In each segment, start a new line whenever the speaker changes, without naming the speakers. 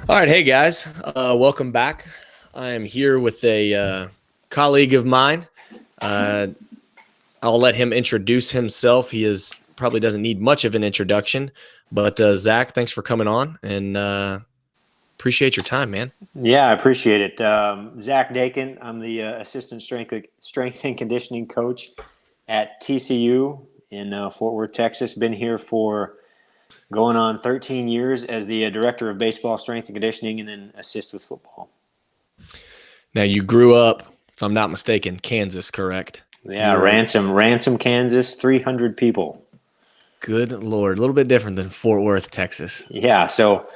All right, hey guys, welcome back. I am here with a colleague of mine. Uh, I'll let him introduce himself. He is probably doesn't need much of an introduction, but Zach, thanks for coming on and appreciate your time, man.
Yeah, I appreciate it. Zach Dechant, I'm the assistant strength and conditioning coach at TCU in Fort Worth, Texas. Been here for going on 13 years as the director of baseball strength and conditioning, and then assist with football.
Now you grew up, if I'm not mistaken, Kansas, correct?
Yeah,
You're
Ransom, Kansas, 300 people.
good Lord, a little bit different than Fort Worth, Texas.
Yeah, so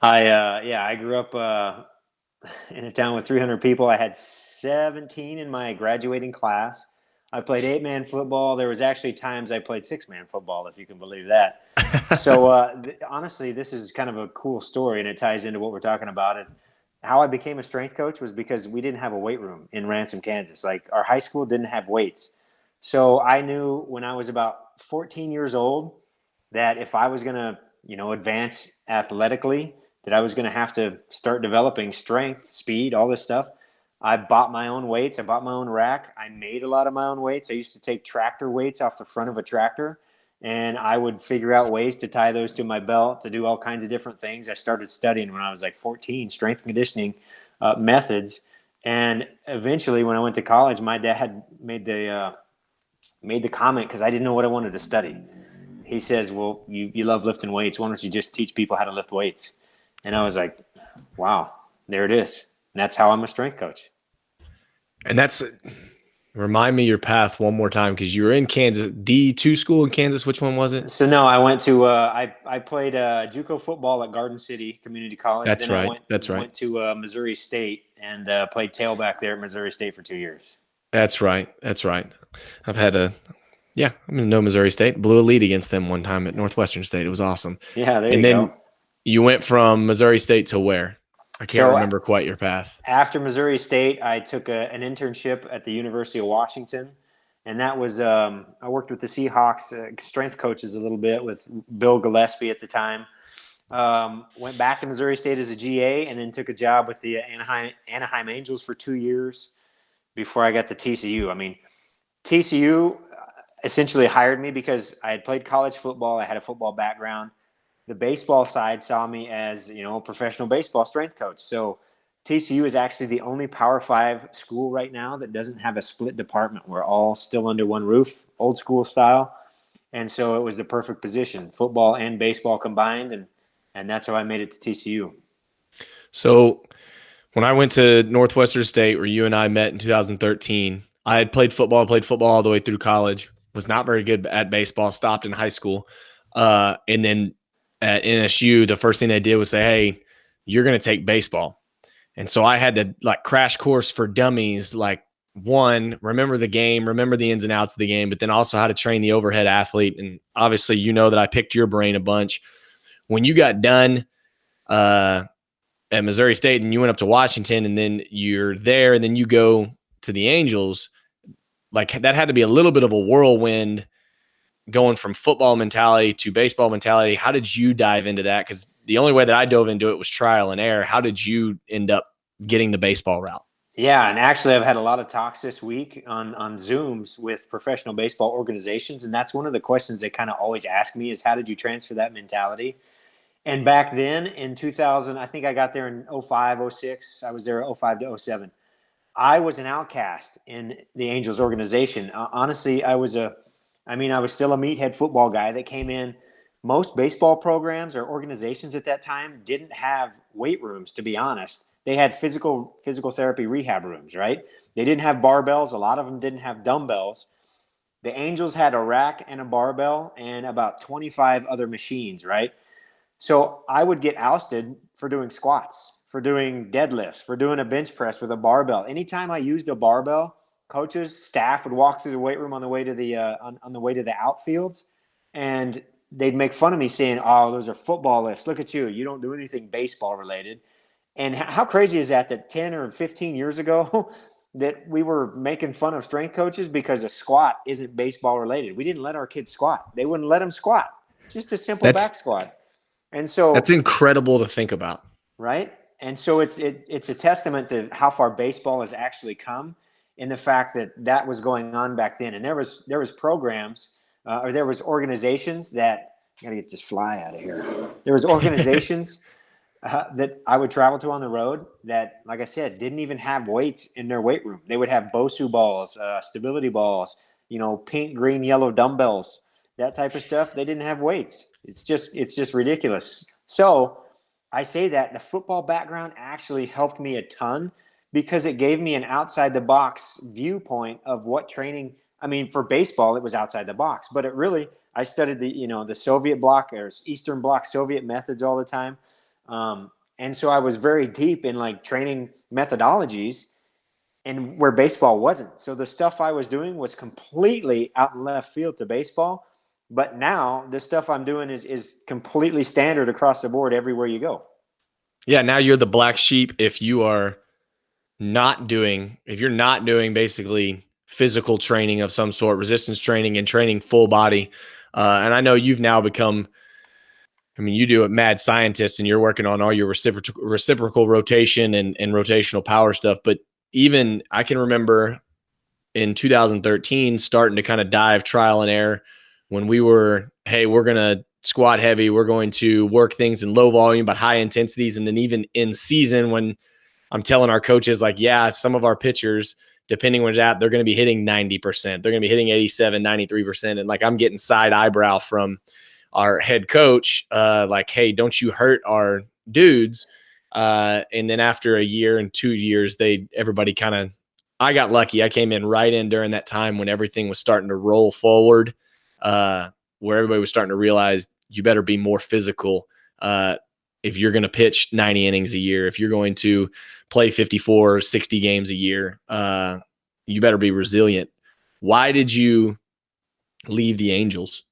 I grew up in a town with 300 people. I had 17 in my graduating class. I played 8-man football. There was actually times I played 6-man football, if you can believe that. So honestly, this is kind of a cool story, and it ties into what we're talking about. Is how I became a strength coach was because we didn't have a weight room in Ransom, Kansas. Like our high school didn't have weights. So I knew when I was about 14 years old that if I was going to, advance athletically, that I was going to have to start developing strength, speed, all this stuff. I bought my own weights. I bought my own rack. I made a lot of my own weights. I used to take tractor weights off the front of a tractor, and I would figure out ways to tie those to my belt to do all kinds of different things. I started studying when I was like 14, strength and conditioning methods. And eventually, when I went to college, my dad made the comment because I didn't know what I wanted to study. He says, "Well, you love lifting weights. Why don't you just teach people how to lift weights?" And I was like, wow, there it is. And that's how I'm a strength coach.
And that's remind me your path one more time because you were in Kansas, D2 school in Kansas. Which one was it?
So no, I went to I played JUCO football at Garden City Community College.
That's
Then I
right.
went
That's right.
went to Missouri State and played tailback there at Missouri State for 2 years.
That's right. That's right. I've had a yeah, I'm gonna know Missouri State. Blew a lead against them one time at Northwestern State. It was awesome.
Yeah, there
And
you go.
then you went from Missouri State to where? I can't
So
remember quite your path.
after Missouri State, I took an internship at the University of Washington, and that was I worked with the Seahawks strength coaches a little bit with Bill Gillespie at the time. Went back to Missouri State as a GA, and then took a job with the Anaheim Angels for 2 years before I got to TCU. I mean, TCU essentially hired me because I had played college football. I had a football background. The baseball side saw me as, a professional baseball strength coach. So TCU is actually the only Power Five school right now that doesn't have a split department. We're all still under one roof, old school style. And so it was the perfect position, football and baseball combined, and that's how I made it to TCU.
So when I went to Northwestern State, where you and I met in 2013, I had played football all the way through college. Was not very good at baseball. Stopped in high school, and then at NSU, the first thing they did was say, "Hey, you're going to take baseball." And so I had to like crash course for dummies, like one, remember the game, remember the ins and outs of the game, but then also how to train the overhead athlete. And obviously, you know that I picked your brain a bunch. When you got done uh, at Missouri State and you went up to Washington and then you're there and then you go to the Angels, like that had to be a little bit of a whirlwind going from football mentality to baseball mentality. How did you dive into that? Because the only way that I dove into it was trial and error. How did you end up getting the baseball route?
Yeah, and actually, I've had a lot of talks this week on Zooms with professional baseball organizations, and that's one of the questions they kind of always ask me is how did you transfer that mentality? And back then in 2000, I think I got there in '05, '06. I was there '05 to '07. I was an outcast in the Angels organization. Honestly, I was still a meathead football guy that came in. Most baseball programs or organizations at that time didn't have weight rooms, to be honest. They had physical therapy rehab rooms, right? They didn't have barbells. A lot of them didn't have dumbbells. The Angels had a rack and a barbell and about 25 other machines, right? So I would get ousted for doing squats, for doing deadlifts, for doing a bench press with a barbell. Anytime I used a barbell, coaches, staff would walk through the weight room on the way to the on the way to the outfields, and they'd make fun of me saying, "Oh, those are football lifts. Look at you. You don't do anything baseball related." And how crazy is that? That 10 or 15 years ago, that we were making fun of strength coaches because a squat isn't baseball related. We didn't let our kids squat. They wouldn't let them squat. Just a simple
That's
back squat. And
that's
so,
incredible to think about.
right? And so it's a testament to how far baseball has actually come, in the fact that that was going on back then. And there was programs or there was organizations that, I gotta get this fly out of here. There was organizations that I would travel to on the road that, like I said, didn't even have weights in their weight room. They would have BOSU balls, stability balls, pink, green, yellow dumbbells, that type of stuff. They didn't have weights. It's just ridiculous. So I say that the football background actually helped me a ton, because it gave me an outside the box viewpoint of what training. I mean, for baseball, it was outside the box, but it really, I studied the Soviet bloc or Eastern Bloc Soviet methods all the time. And so I was very deep in like training methodologies, and where baseball wasn't. So the stuff I was doing was completely out in left field to baseball. But now the stuff I'm doing is completely standard across the board everywhere you go.
Yeah, now you're the black sheep if you're not doing basically physical training of some sort, resistance training and training full body. And I know you've now become, I mean, you do a mad scientist and you're working on all your reciprocal rotation and rotational power stuff. But even I can remember in 2013 starting to kind of dive trial and error when we were, hey, we're going to squat heavy. We're going to work things in low volume, but high intensities. And then even in season, when I'm telling our coaches, like, yeah, some of our pitchers, depending on that, they're going to be hitting 90%. They're going to be hitting 87, 93%. And like, I'm getting side eyebrow from our head coach, like, hey, don't you hurt our dudes. And then after a year and 2 years, everybody kind of, I got lucky. I came in right in during that time when everything was starting to roll forward, where everybody was starting to realize you better be more physical. If you're going to pitch 90 innings a year, if you're going to play 54, 60 games a year, you better be resilient. Why did you leave the Angels?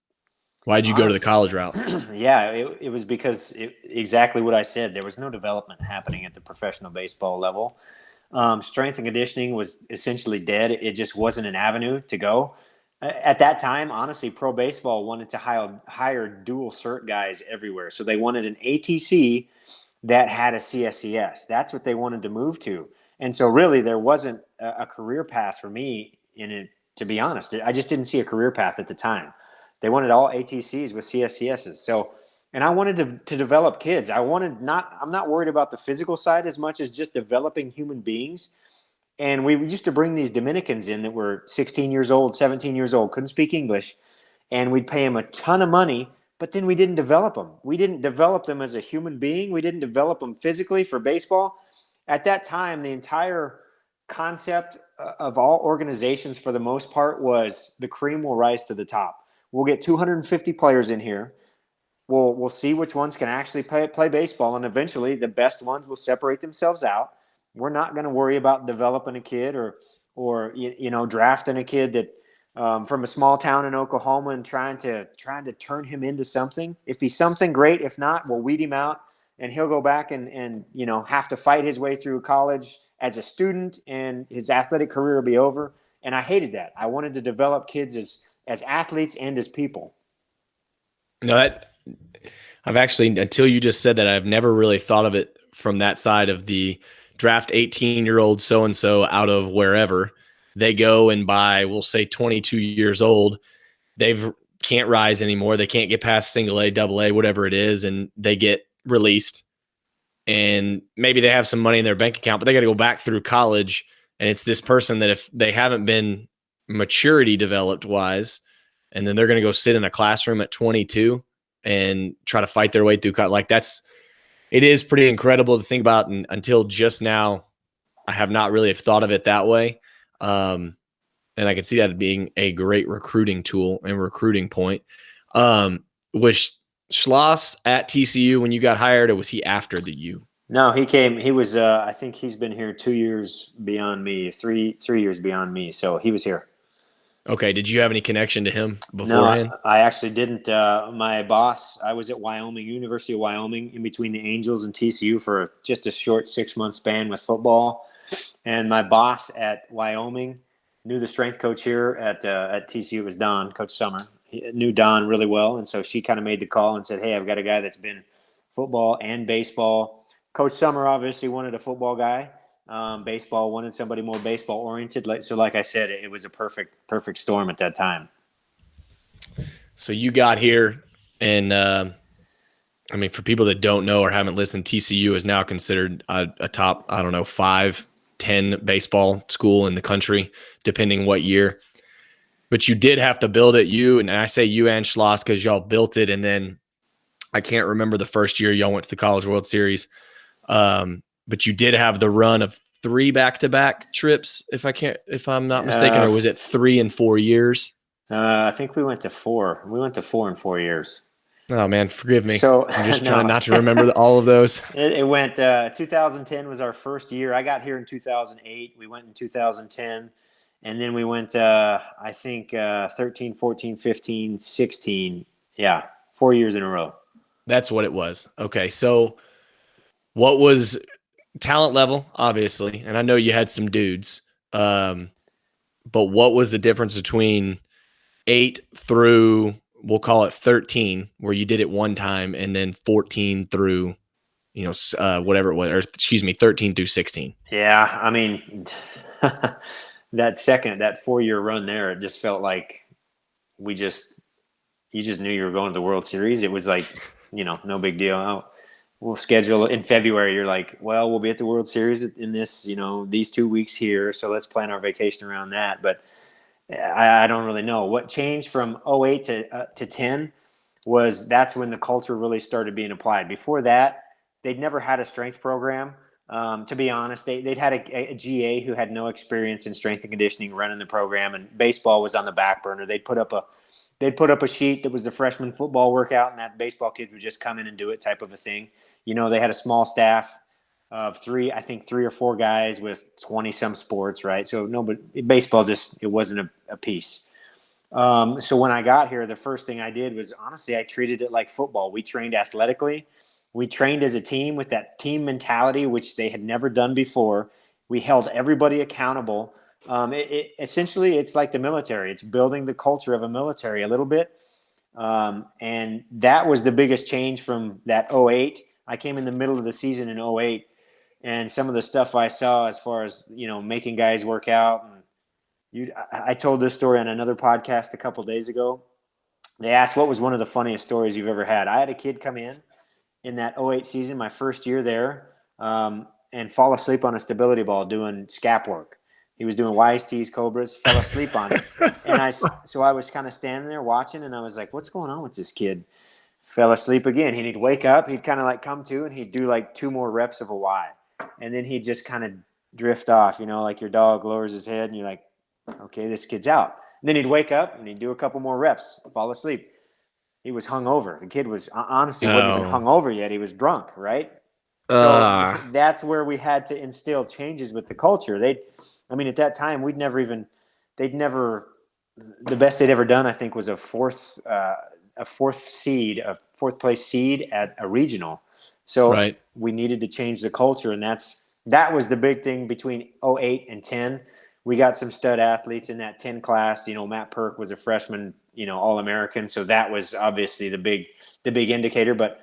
Why did you go to the college route?
Yeah, it was because exactly what I said. There was no development happening at the professional baseball level. Strength and conditioning was essentially dead. It just wasn't an avenue to go. At that time, honestly, pro baseball wanted to hire dual cert guys everywhere. So they wanted an ATC that had a CSCS. That's what they wanted to move to. And so really there wasn't a career path for me in it, to be honest. I just didn't see a career path at the time. They wanted all ATCs with CSCSs. So, and I wanted to develop kids. I'm not worried about the physical side as much as just developing human beings. And we used to bring these Dominicans in that were 16 years old, 17 years old, couldn't speak English. And we'd pay them a ton of money, but then we didn't develop them. We didn't develop them as a human being. We didn't develop them physically for baseball. At that time, the entire concept of all organizations, for the most part, was the cream will rise to the top. We'll get 250 players in here. We'll see which ones can actually play baseball, and eventually the best ones will separate themselves out. We're not going to worry about developing a kid or drafting a kid that from a small town in Oklahoma and trying to turn him into something. If he's something, great. If not, we'll weed him out, and he'll go back and have to fight his way through college as a student, and his athletic career will be over. And I hated that. I wanted to develop kids as athletes and as people.
No, I've actually, until you just said that, I've never really thought of it from that side of the draft 18-year-old so-and-so out of wherever. They go and buy, we'll say 22 years old. They can't rise anymore. They can't get past single A, double A, whatever it is, and they get released. And maybe they have some money in their bank account, but they got to go back through college. And it's this person that if they haven't been maturity developed wise, and then they're going to go sit in a classroom at 22 and try to fight their way through. Like it is pretty incredible to think about. And until just now, I have not really thought of it that way. And I can see that being a great recruiting tool and recruiting point. Was Schloss at TCU when you got hired, or was he after the U?
No, he came. He was. I think he's been here 2 years beyond me, three years beyond me. So he was here.
Okay. Did you have any connection to him beforehand?
No, I actually didn't. My boss, I was at University of Wyoming, in between the Angels and TCU for just a short 6-month span with football. And my boss at Wyoming knew the strength coach here at TCU. It was Don, Coach Summer. He knew Don really well. And so she kind of made the call and said, hey, I've got a guy that's been football and baseball, Coach Summer obviously wanted a football guy. Baseball wanted somebody more baseball oriented. So like I said, it was a perfect storm at that time.
So you got here, and I mean, for people that don't know or haven't listened, TCU is now considered a top, I don't know, 5, 10 baseball school in the country, depending what year. But you did have to build it. And I say you and Schloss because y'all built it, and then I can't remember the first year y'all went to the College World Series. But you did have the run of 3 back-to-back trips, if I'm not mistaken, or was it 3 in 4 years?
I think we went to 4. We went to 4 in 4 years.
Oh man, forgive me.
So
I'm just trying not to remember all of those.
It went 2010 was our first year. I got here in 2008. We went in 2010, and then we went I think 13, 14, 15, 16. Yeah, 4 years in a row.
That's what it was. Okay, so what was talent level, obviously, and I know you had some dudes, but what was the difference between 8 through, we'll call it 13, where you did it one time, and then 14 through, whatever it was, or excuse me, 13 through 16?
Yeah, I mean, that 4-year run there, it just felt like you just knew you were going to the World Series. It was like, no big deal. Oh, we'll schedule in February. You're like, well, we'll be at the World Series in this, these 2 weeks here. So let's plan our vacation around that. But I don't really know what changed from 08 to 10 that's when the culture really started being applied. Before that, they'd never had a strength program. To be honest, they'd had a GA who had no experience in strength and conditioning running the program, and baseball was on the back burner. They'd put up a sheet that was the freshman football workout, and that baseball kids would just come in and do it, type of a thing. They had a small staff of 3 or 4 guys with 20 some sports, right? So but baseball it wasn't a piece. So when I got here, the first thing I did was, honestly, I treated it like football. We trained athletically. We trained as a team with that team mentality, which they had never done before. We held everybody accountable. Essentially, it's like the military. It's building the culture of a military a little bit. And that was the biggest change from that 08. I came in the middle of the season in 08, and some of the stuff I saw as far as, making guys work out. And I told this story on another podcast a couple days ago. They asked, what was one of the funniest stories you've ever had? I had a kid come in that 08 season, my first year there, and fall asleep on a stability ball doing scap work. He was doing YSTs, Cobras, fell asleep on it. And I was kind of standing there watching, and I was like, what's going on with this kid? Fell asleep again. He'd wake up, he'd kind of like come to, and he'd do like 2 more reps of a Y. And then he'd just kind of drift off, like your dog lowers his head, and you're like, okay, this kid's out. And then he'd wake up, and he'd do a couple more reps, fall asleep. He was hungover. The kid was honestly wasn't even hungover yet. He was drunk, right? So that's where we had to instill changes with the culture. At that time, the best they'd ever done, I think, was a fourth place seed at a regional. So
right.
We needed to change the culture, and that was the big thing between 08 and 10. We got some stud athletes in that 10 class. Matt Perk was a freshman, All-American. So that was obviously the big indicator, but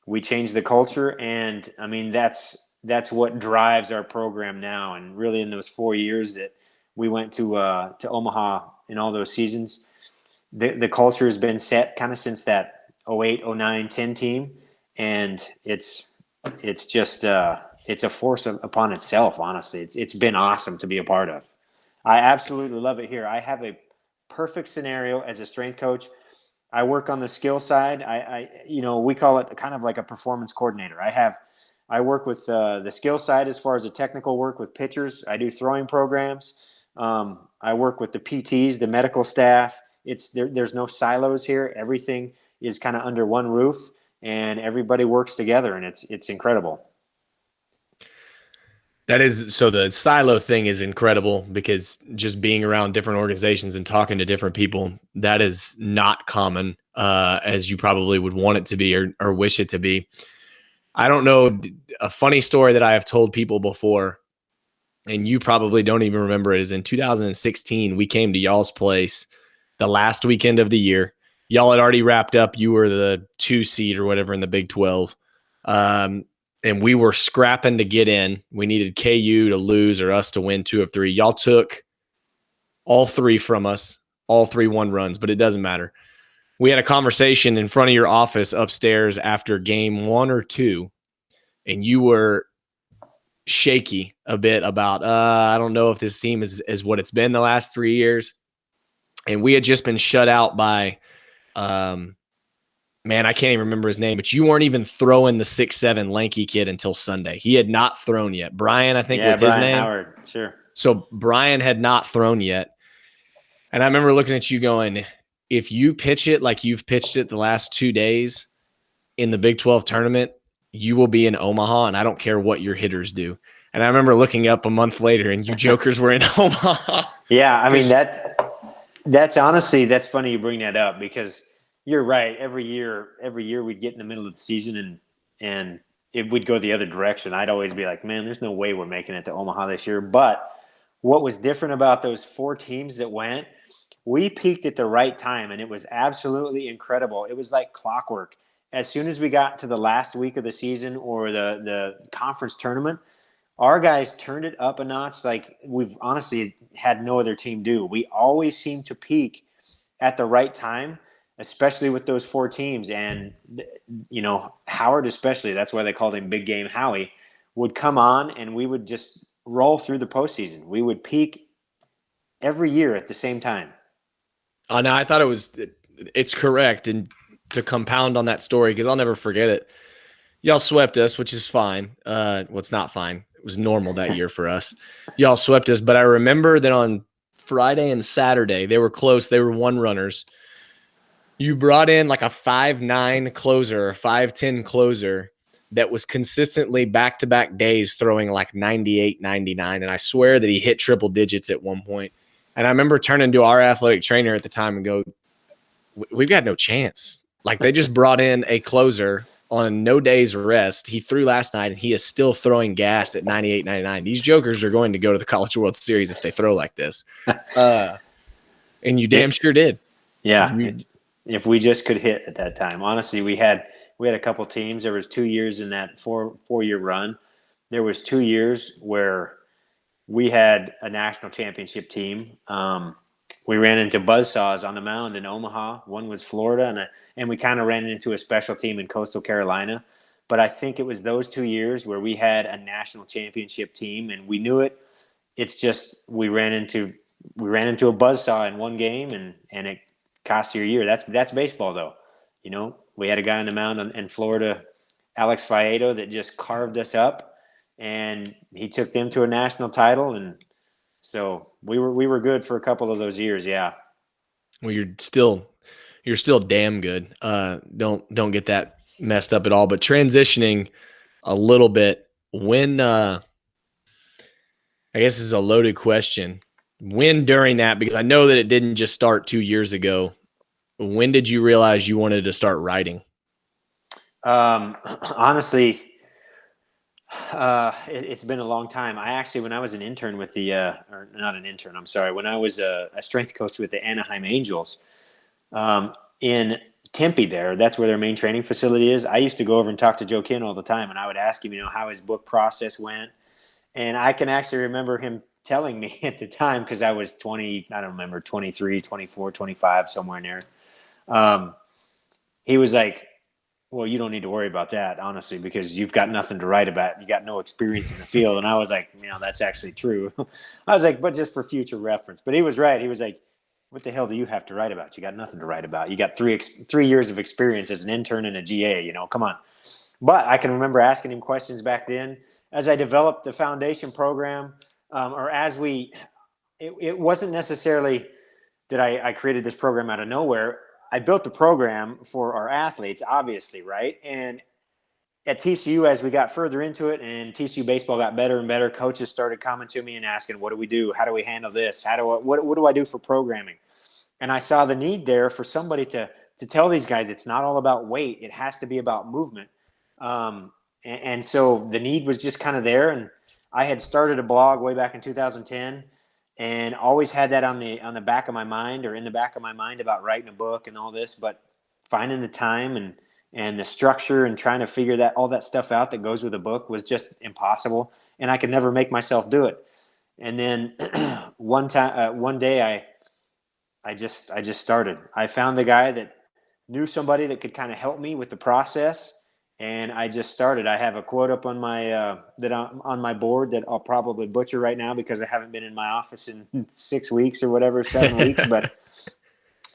we changed the culture. And that's what drives our program now. And really in those 4 years that we went to Omaha in all those seasons, the culture has been set kind of since that 08, 09, 10 team. And it's just, it's a force upon itself. Honestly, it's been awesome to be a part of. I absolutely love it here. I have a perfect scenario as a strength coach. I work on the skill side. We call it kind of like a performance coordinator. I work with the skill side as far as the technical work with pitchers. I do throwing programs. I work with the PTs, the medical staff. There's no silos here. Everything is kind of under one roof, and everybody works together, and it's incredible.
So the silo thing is incredible, because just being around different organizations and talking to different people, that is not common as you probably would want it to be or wish it to be. I don't know, a funny story that I have told people before, and you probably don't even remember it, is in 2016, we came to y'all's place the last weekend of the year. Y'all had already wrapped up. You were the 2 seed or whatever in the Big 12. and we were scrapping to get in. We needed KU to lose or us to win 2 of 3. Y'all took all 3 from us, all 3 1-runs, but it doesn't matter. We had a conversation in front of your office upstairs after game 1 or 2, and you were shaky a bit about, I don't know if this team is what it's been the last 3 years. And we had just been shut out by, man, I can't even remember his name, but you weren't even throwing the 6'7" lanky kid until Sunday. He had not thrown yet. Brian, I think was his name.
Howard, sure.
So Brian had not thrown yet. And I remember looking at you going, if you pitch it like you've pitched it the last 2 days in the Big 12 tournament, you will be in Omaha, and I don't care what your hitters do. And I remember looking up a month later, and you jokers were in Omaha.
Yeah, I mean, that's honestly, that's funny you bring that up, because you're right. Every year we'd get in the middle of the season and it would go the other direction. I'd always be like, man, there's no way we're making it to Omaha this year. But what was different about those 4 teams that went, we peaked at the right time, and it was absolutely incredible. It was like clockwork. As soon as we got to the last week of the season or the conference tournament, our guys turned it up a notch like we've honestly had no other team do. We always seem to peak at the right time, especially with those 4 teams. And, you know, Howard especially, that's why they called him Big Game Howie, would come on and we would just roll through the postseason. We would peak every year at the same time.
No, I thought it's correct. And to compound on that story, because I'll never forget it, y'all swept us, which is fine. It's not fine. It was normal that year for us. Y'all swept us. But I remember that on Friday and Saturday, they were close. They were 1-runners. You brought in like a 5'9" closer, a 5'10" closer that was consistently back-to-back days throwing like 98, 99. And I swear that he hit triple digits at one point. And I remember turning to our athletic trainer at the time and go, we've got no chance. Like, they just brought in a closer on no day's rest. He threw last night, and he is still throwing gas at 98, 99. These jokers are going to go to the College World Series if they throw like this. And you damn sure did.
Yeah. If we just could hit at that time. Honestly, we had a couple teams. There was 2 years in that four-year run. There was 2 years where we had a national championship team. We ran into buzzsaws on the mound in Omaha. One was Florida, and we kind of ran into a special team in Coastal Carolina. But I think it was those 2 years where we had a national championship team, and we knew it. It's just we ran into a buzzsaw in one game, and it cost you your year. That's baseball, though. You know, we had a guy on the mound in Florida, Alex Faedo, that just carved us up, and he took them to a national title, and so we were good for a couple of those years. Yeah.
Well, you're still damn good. Don't get that messed up at all. But transitioning a little bit, when I guess this is a loaded question. When during that, because I know that it didn't just start 2 years ago, when did you realize you wanted to start writing?
Honestly, it's been a long time. When I was an intern with or not an intern, I'm sorry, when I was a strength coach with the Anaheim Angels, in Tempe there, that's where their main training facility is. I used to go over and talk to Joe Kinn all the time, and I would ask him, how his book process went. And I can actually remember him telling me at the time, because I was 20, I don't remember, 23, 24, 25, somewhere in there. He was like, well, you don't need to worry about that, honestly, because you've got nothing to write about. You got no experience in the field. And I was like, that's actually true. I was like, but just for future reference. But he was right. He was like, what the hell do you have to write about? You got nothing to write about. You got 3 years of experience as an intern and a GA, come on. But I can remember asking him questions back then as I developed the foundation program, or as it wasn't necessarily that I created this program out of nowhere. I built the program for our athletes, obviously, right? And at TCU, as we got further into it and TCU baseball got better and better, coaches started coming to me and asking, what do we do? How do we handle this? What do I do for programming? And I saw the need there for somebody to tell these guys it's not all about weight. It has to be about movement. And so the need was just kind of there. And I had started a blog way back in 2010 and always had that on the back of my mind, or in the back of my mind, about writing a book and all this, but finding the time and the structure and trying to figure that all that stuff out that goes with a book was just impossible, and I could never make myself do it. And then one day I just started. I found a guy that knew somebody that could kind of help me with the process, and I just started. I have a quote up on my on my board that I'll probably butcher right now because I haven't been in my office in 6 weeks or whatever, 7 weeks. But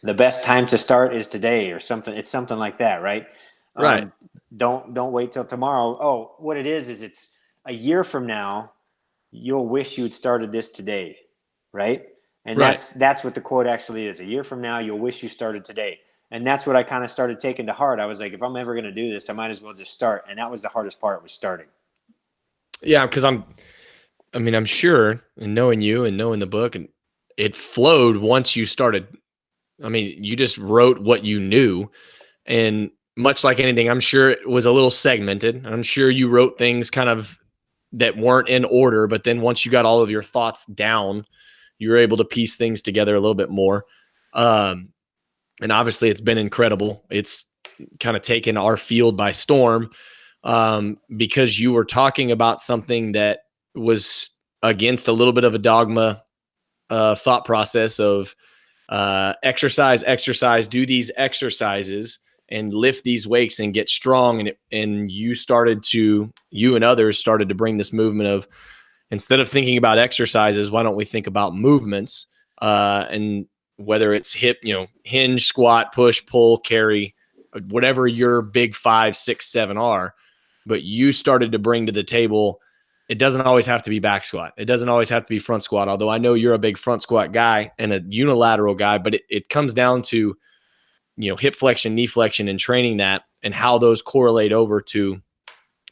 the best time to start is today, or something. It's something like that, right?
Right.
Don't wait till tomorrow. Oh, what it is it's a year from now. You'll wish you had started this today, right? And
Right.
that's what the quote actually is. A year from now, you'll wish you started today. And that's what I kind of started taking to heart. I was like, if I'm ever going to do this, I might as well just start. And that was the hardest part, was starting.
Yeah, because I'm sure, and knowing you and knowing the book, and it flowed once you started. I mean, you just wrote what you knew, and much like anything, I'm sure it was a little segmented. I'm sure you wrote things kind of that weren't in order, but then once you got all of your thoughts down, you were able to piece things together a little bit more. And obviously, it's been incredible. It's kind of taken our field by storm, because you were talking about something that was against a little bit of a dogma thought process of exercise, do these exercises and lift these weights and get strong. And you and others started to bring this movement of, instead of thinking about exercises, why don't we think about movements? And whether it's hip, hinge, squat, push, pull, carry, whatever your big 5, 6, 7 are, but you started to bring to the table. It doesn't always have to be back squat. It doesn't always have to be front squat, although I know you're a big front squat guy and a unilateral guy, but it comes down to, hip flexion, knee flexion, and training that, and how those correlate over to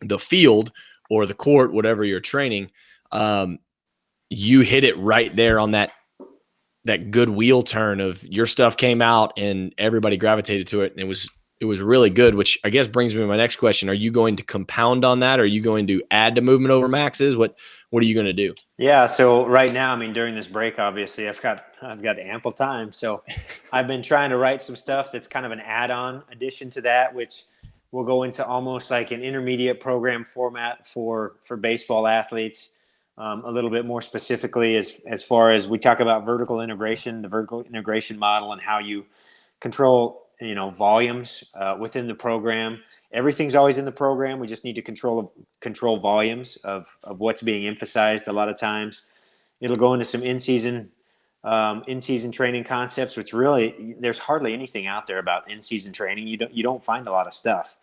the field or the court, whatever you're training. You hit it right there on that good wheel turn of your stuff came out and everybody gravitated to it. And it was really good, which I guess brings me to my next question. Are you going to compound on that? Are you going to add to movement over maxes? What are you going to do?
Yeah. So right now, I mean, during this break, obviously I've got ample time. So I've been trying to write some stuff that's kind of an add-on addition to that, which will go into almost like an intermediate program format for baseball athletes. A little bit more specifically, as far as we talk about the vertical integration model, and how you control, volumes within the program. Everything's always in the program. We just need to control volumes of what's being emphasized. A lot of times, it'll go into some in-season training concepts, which really there's hardly anything out there about in-season training. You don't find a lot of stuff.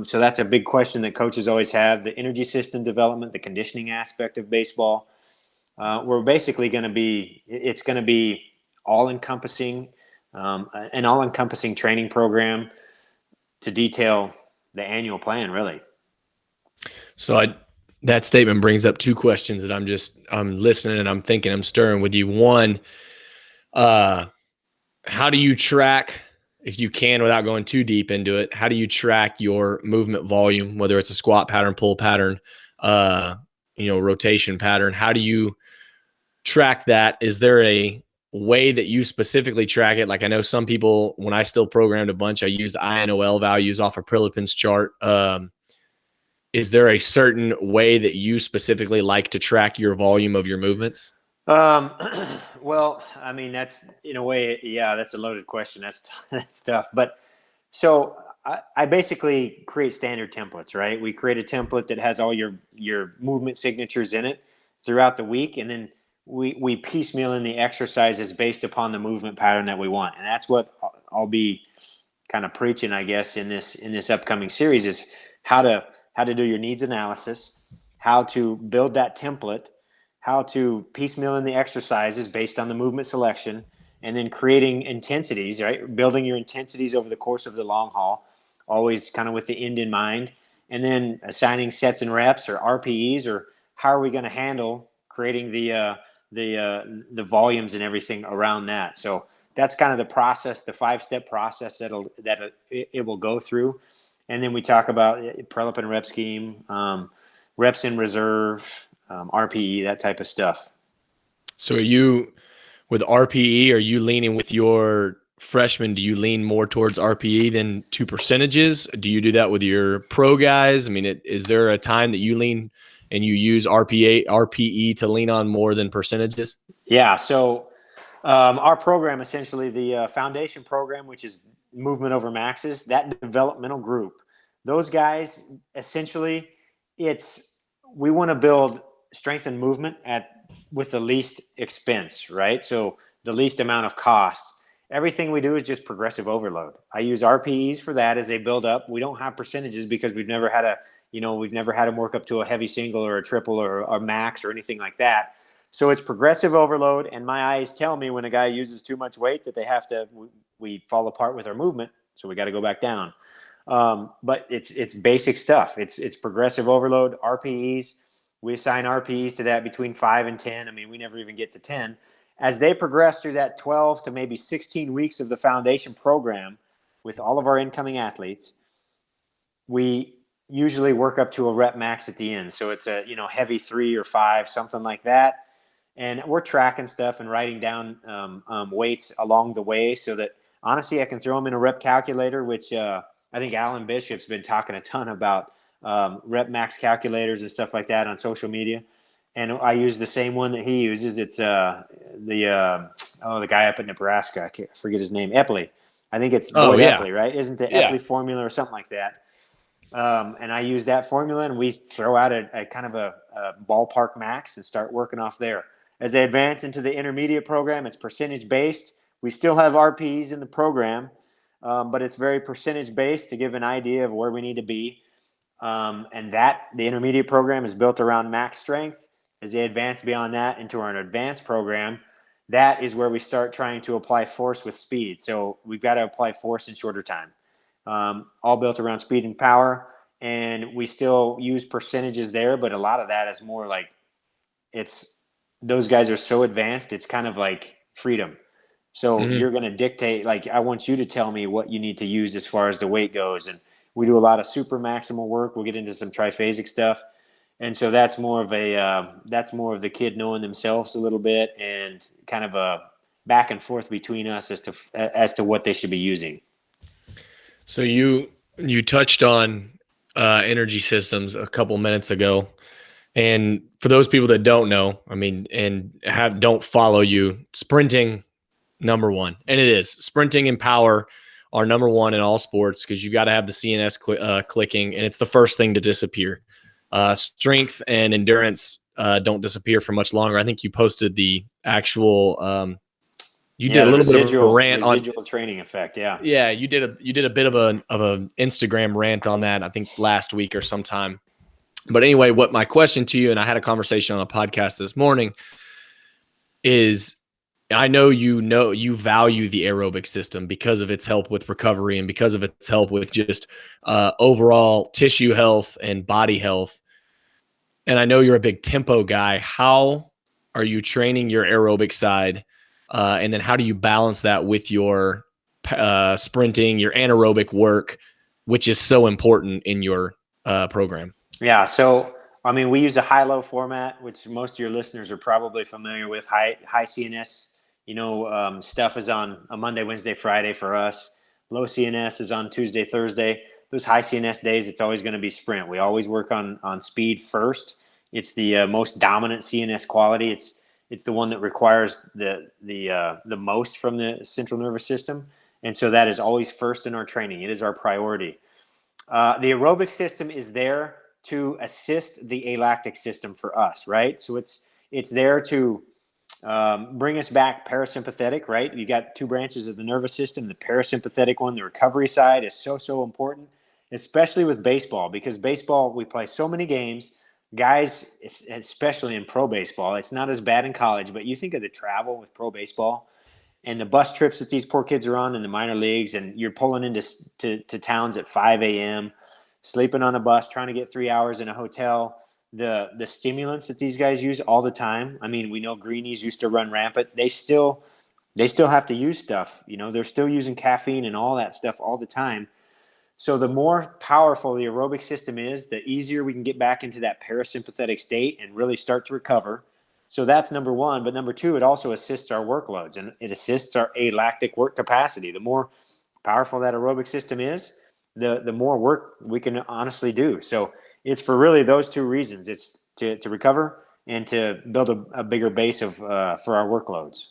So that's a big question that coaches always have: the energy system development, the conditioning aspect of baseball. We're basically it's going to be all-encompassing, an all-encompassing training program to detail the annual plan, really.
So that statement brings up two questions that I'm listening and I'm thinking, I'm stirring with you. One, how do you track, if you can, without going too deep into it, how do you track your movement volume, whether it's a squat pattern, pull pattern, rotation pattern? How do you track that? Is there a way that you specifically track it? Like, I know some people, when I still programmed a bunch, I used INOL values off a Prilipin's chart. Is there a certain way that you specifically like to track your volume of your movements?
Well, I mean, that's, in a way, yeah, that's a loaded question. That's tough. But so I basically create standard templates, right? We create a template that has all your movement signatures in it throughout the week. And then we piecemeal in the exercises based upon the movement pattern that we want. And that's what I'll be kind of preaching, I guess, in this upcoming series, is how to do your needs analysis, how to build that template, how to piecemeal in the exercises based on the movement selection, and then creating intensities, right? Building your intensities over the course of the long haul, always kind of with the end in mind, and then assigning sets and reps or RPEs, or how are we going to handle creating the volumes and everything around that. So that's kind of the process, the 5-step process that it will go through. And then we talk about Prelipin rep scheme, reps in reserve, RPE, that type of stuff.
So are you, with RPE, are you leaning with your freshman, do you lean more towards RPE than to percentages? Do you do that with your pro guys? I mean, is there a time that you lean and you use RPE to lean on more than percentages?
Yeah. So our program, essentially the foundation program, which is movement over maxes, that developmental group, those guys, essentially, we want to build strength and movement with the least expense, right? So the least amount of cost. Everything we do is just progressive overload. I use RPEs for that as they build up. We don't have percentages because we've never had them work up to a heavy single or a triple or a max or anything like that. So it's progressive overload, and my eyes tell me when a guy uses too much weight that we fall apart with our movement, so we got to go back down. But it's basic stuff. It's progressive overload, RPEs. We assign RPEs to that between 5 and 10. I mean, we never even get to 10. As they progress through that 12 to maybe 16 weeks of the foundation program with all of our incoming athletes, we usually work up to a rep max at the end. So it's a heavy 3 or 5, something like that. And we're tracking stuff and writing down weights along the way so that, honestly, I can throw them in a rep calculator, which I think Alan Bishop's been talking a ton about rep max calculators and stuff like that on social media. And I use the same one that he uses. It's the guy up in Nebraska. I forget his name. Epley. I think it's Boyd Epley, right? Isn't the Epley formula or something like that? And I use that formula, and we throw out a kind of a ballpark max and start working off there. As they advance into the intermediate program, it's percentage based. We still have RPs in the program, but it's very percentage based to give an idea of where we need to be. And the intermediate program is built around max strength. As they advance beyond that into our advanced program, that is where we start trying to apply force with speed. So we've got to apply force in shorter time. All built around speed and power. And we still use percentages there, but a lot of that is more like those guys are so advanced, it's kind of like freedom. So you're going to dictate, like, I want you to tell me what you need to use as far as the weight goes. And we do a lot of super maximal work. We'll get into some triphasic stuff. And so that's more of the kid knowing themselves a little bit and kind of a back and forth between us as to what they should be using.
So you touched on energy systems a couple minutes ago. And for those people that don't know, I mean, and don't follow you, sprinting, number one. And it is. Sprinting and power are number one in all sports because you got to have the CNS clicking, and it's the first thing to disappear. Strength and endurance don't disappear for much longer. I think you posted the actual you did a little bit of a rant on
residual training effect. Yeah.
Yeah, you did a bit of an Instagram rant on that, I think last week or sometime. But anyway, what my question to you, and I had a conversation on a podcast this morning, is I know you value the aerobic system because of its help with recovery and because of its help with just overall tissue health and body health. And I know you're a big tempo guy. How are you training your aerobic side? And then how do you balance that with your sprinting, your anaerobic work, which is so important in your program?
Yeah. So, I mean, we use a high-low format, which most of your listeners are probably familiar with. High CNS, stuff is on a Monday, Wednesday, Friday for us. Low CNS is on Tuesday, Thursday. Those high CNS days, it's always going to be sprint. We always work on speed first. It's the most dominant CNS quality. It's the one that requires the most from the central nervous system. And so that is always first in our training. It is our priority. The aerobic system is there to assist the alactic system for us, right? So it's there to bring us back parasympathetic, right? You got two branches of the nervous system. The parasympathetic one, the recovery side, is so important, especially with baseball, because baseball, we play so many games. Guys, especially in pro baseball, it's not as bad in college, but you think of the travel with pro baseball and the bus trips that these poor kids are on in the minor leagues, and you're pulling into to towns at 5 a.m., sleeping on a bus, trying to get 3 hours in a hotel. The stimulants that these guys use all the time. I mean, we know greenies used to run rampant. They still have to use stuff. They're still using caffeine and all that stuff all the time. So the more powerful the aerobic system is, the easier we can get back into that parasympathetic state and really start to recover. So that's number one. But number two, it also assists our workloads, and it assists our alactic work capacity. The more powerful that aerobic system is, the more work we can honestly do. So it's for really those two reasons. It's to recover and to build a bigger base of for our workloads.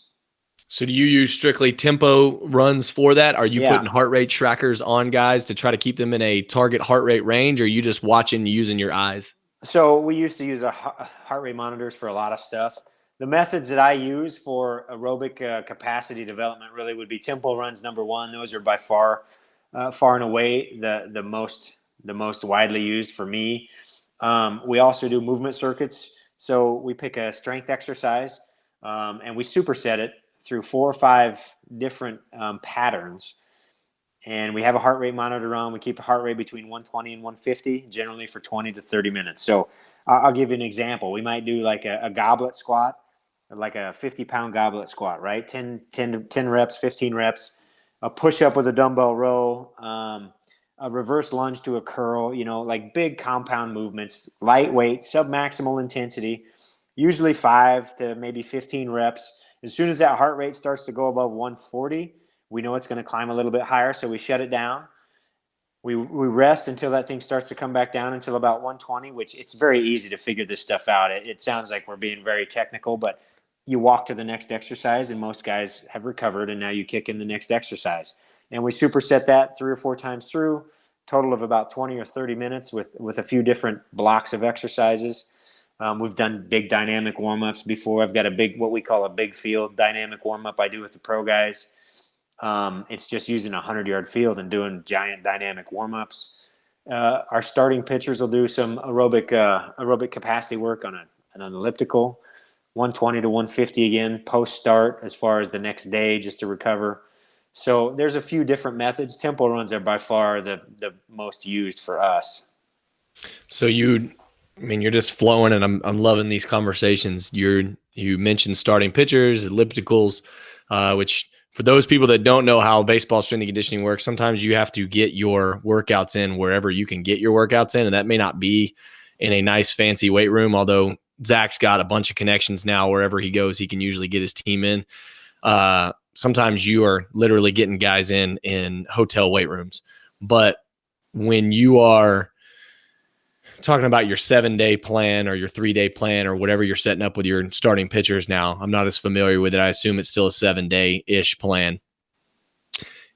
So do you use strictly tempo runs for that? Are you
Yeah.
putting heart rate trackers on guys to try to keep them in a target heart rate range, or are you just watching using your eyes?
So we used to use heart rate monitors for a lot of stuff. The methods that I use for aerobic capacity development really would be tempo runs. Number one, those are by far, far and away the most widely used for me. We also do movement circuits. So we pick a strength exercise and we superset it through 4 or 5 different patterns. And we have a heart rate monitor on. We keep a heart rate between 120 and 150, generally for 20 to 30 minutes. So I'll give you an example. We might do like a goblet squat, like a 50-pound goblet squat, right? 10 reps, 15 reps, a push-up with a dumbbell row, a reverse lunge to a curl, like big compound movements, lightweight, submaximal intensity, usually 5 to maybe 15 reps. As soon as that heart rate starts to go above 140, we know it's going to climb a little bit higher, so we shut it down. We rest until that thing starts to come back down until about 120, which it's very easy to figure this stuff out. It sounds like we're being very technical, but you walk to the next exercise, and most guys have recovered, and now you kick in the next exercise. And we superset that 3 or 4 times through, total of about 20 or 30 minutes with a few different blocks of exercises. We've done big dynamic warm-ups before. I've got what we call a big field dynamic warm-up I do with the pro guys. It's just using a 100-yard field and doing giant dynamic warm-ups. Our starting pitchers will do some aerobic capacity work on an elliptical, 120 to 150 again post-start as far as the next day just to recover. So there's a few different methods. Tempo runs are by far the most used for us.
So you're just flowing, and I'm loving these conversations. You mentioned starting pitchers, ellipticals, which for those people that don't know how baseball strength and conditioning works, sometimes you have to get your workouts in wherever you can get your workouts in, and that may not be in a nice fancy weight room. Although Zach's got a bunch of connections now, wherever he goes, he can usually get his team in. Sometimes you are literally getting guys in hotel weight rooms, but when you are talking about your 7-day plan or your 3-day plan or whatever you're setting up with your starting pitchers now, I'm not as familiar with it. I assume it's still a 7-day-ish plan.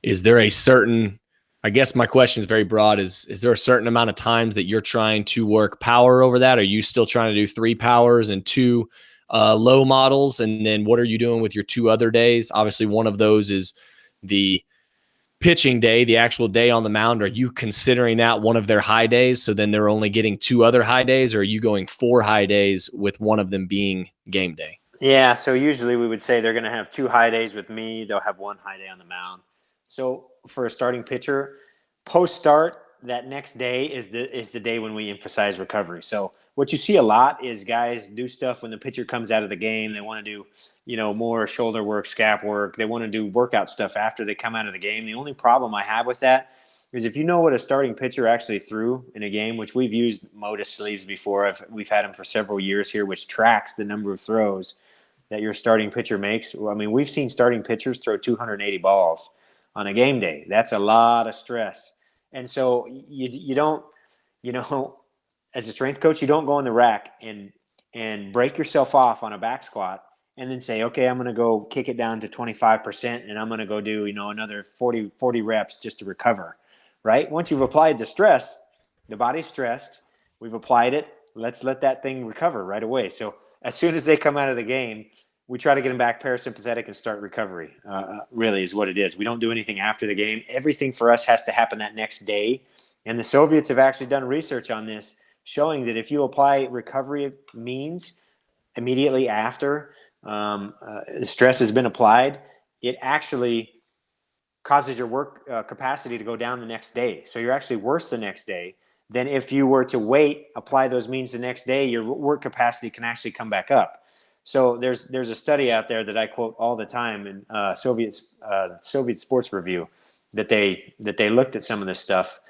Is there a certain, I guess my question is very broad, is there a certain amount of times that you're trying to work power over that? Are you still trying to do 3 powers and 2 low models? And then what are you doing with your 2 other days? Obviously, one of those is the pitching day, the actual day on the mound. Are you considering that one of their high days? So then they're only getting 2 other high days, or are you going 4 high days with one of them being game day?
Yeah, so usually we would say they're going to have 2 high days with me. They'll have 1 high day on the mound. So for a starting pitcher, post-start, that next day is the day when we emphasize recovery. So what you see a lot is guys do stuff when the pitcher comes out of the game. They want to do, more shoulder work, scap work. They want to do workout stuff after they come out of the game. The only problem I have with that is if you know what a starting pitcher actually threw in a game, which we've used Modus sleeves before. We've had them for several years here, which tracks the number of throws that your starting pitcher makes. I mean, we've seen starting pitchers throw 280 balls on a game day. That's a lot of stress. And so you don't, as a strength coach, you don't go in the rack and break yourself off on a back squat and then say, okay, I'm going to go kick it down to 25% and I'm going to go do, another 40 reps just to recover, right? Once you've applied the stress, the body's stressed, we've applied it, let's let that thing recover right away. So as soon as they come out of the game, we try to get them back parasympathetic and start recovery, really is what it is. We don't do anything after the game. Everything for us has to happen that next day. And the Soviets have actually done research on this, showing that if you apply recovery means immediately after stress has been applied, it actually causes your work capacity to go down the next day. So you're actually worse the next day than if you were to wait, apply those means the next day, your work capacity can actually come back up. So there's a study out there that I quote all the time in Soviet Sports Review that they looked at some of this stuff.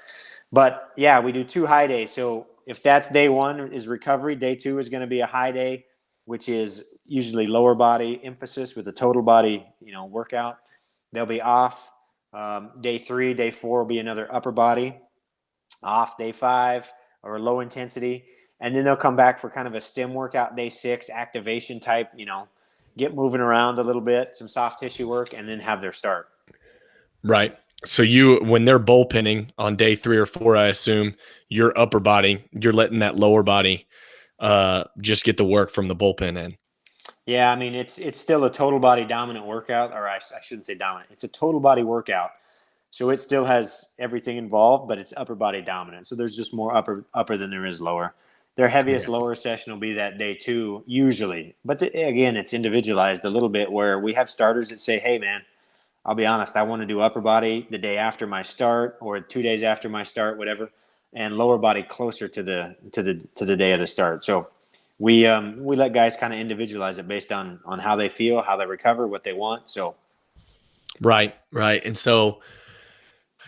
But yeah, we do 2 high days. So if that's day 1 is recovery, day 2 is going to be a high day, which is usually lower body emphasis with a total body, workout. They'll be off. Day 3, day 4 will be another upper body. Off day 5 or low intensity. And then they'll come back for kind of a stem workout day 6, activation type, get moving around a little bit, some soft tissue work, and then have their start.
Right. So when they're bullpenning on day 3 or 4, I assume your upper body, you're letting that lower body just get the work from the bullpen in.
Yeah, I mean, it's still a total body dominant workout, or I shouldn't say dominant. It's a total body workout. So it still has everything involved, but it's upper body dominant. So there's just more upper than there is lower. Their heaviest lower session will be that day 2, usually. But again, it's individualized a little bit, where we have starters that say, hey, man, I'll be honest, I want to do upper body the day after my start or 2 days after my start, whatever, and lower body closer to the day of the start. So we let guys kind of individualize it based on how they feel, how they recover, what they want. So
right. And so